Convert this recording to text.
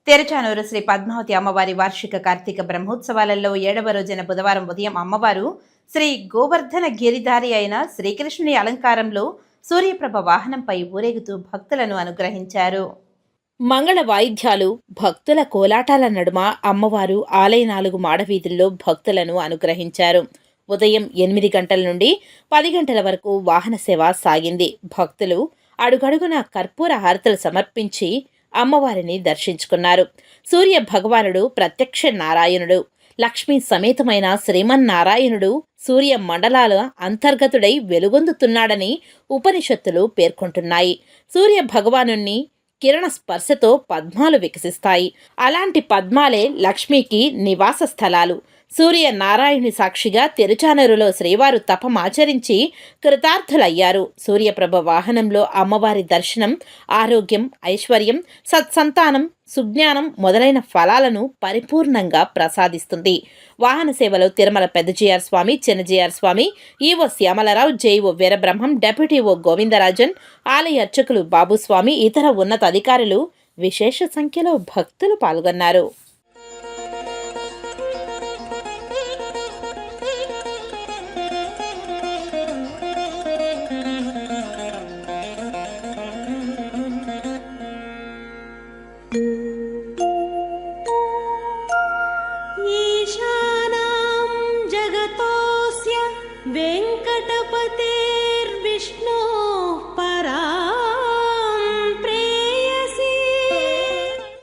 తెరచానూరు శ్రీ పద్మావతి అమ్మవారి వార్షిక కార్తీక బ్రహ్మోత్సవాలలో 7వ రోజున బుధవారం ఉదయం అమ్మవారు శ్రీ గోవర్ధన గిరిధారి అయిన శ్రీకృష్ణుని అలంకారంలో సూర్యప్రభ వాహనంపై ఊరేగుతూ భక్తులను అనుగ్రహించారు. మంగళ వాయిద్యాలు, భక్తుల కోలాటాల నడుమ అమ్మవారు ఆలయ 4 మాడవీధుల్లో భక్తులను అనుగ్రహించారు. ఉదయం 8 గంటల నుండి 10 గంటల వరకు వాహన సేవ సాగింది. భక్తులు అడుగడుగున కర్పూర హారతులు సమర్పించి అమ్మవారిని దర్శించుకున్నారు. సూర్య భగవానుడు ప్రత్యక్ష నారాయణుడు, లక్ష్మీ సమేతమైన శ్రీమన్నారాయణుడు సూర్య మండలాల అంతర్గతుడై వెలుగొందుతున్నాడని ఉపనిషత్తులు పేర్కొంటున్నాయి. సూర్య భగవానుణ్ణి కిరణ స్పర్శతో పద్మాలు వికసిస్తాయి. అలాంటి పద్మాలే లక్ష్మికి నివాస స్థలాలు. సూర్య నారాయణి సాక్షిగా తిరుచానూరులో శ్రీవారు తపమాచరించి కృతార్థులయ్యారు. సూర్యప్రభ వాహనంలో అమ్మవారి దర్శనం ఆరోగ్యం, ఐశ్వర్యం, సత్సంతానం, సుజ్ఞానం మొదలైన ఫలాలను పరిపూర్ణంగా ప్రసాదిస్తుంది. వాహన సేవలో తిరుమల పెద్దజీఆర్ స్వామి, చిన్నజీఆర్ స్వామి, EO Syamalarao, JEO Veerabrahmam, deputy EO Govindarajan, ఆలయ అర్చకులు బాబుస్వామి, ఇతర ఉన్నత అధికారులు విశేష సంఖ్యలో భక్తులు పాల్గొన్నారు. ईशानां जगतोऽस्य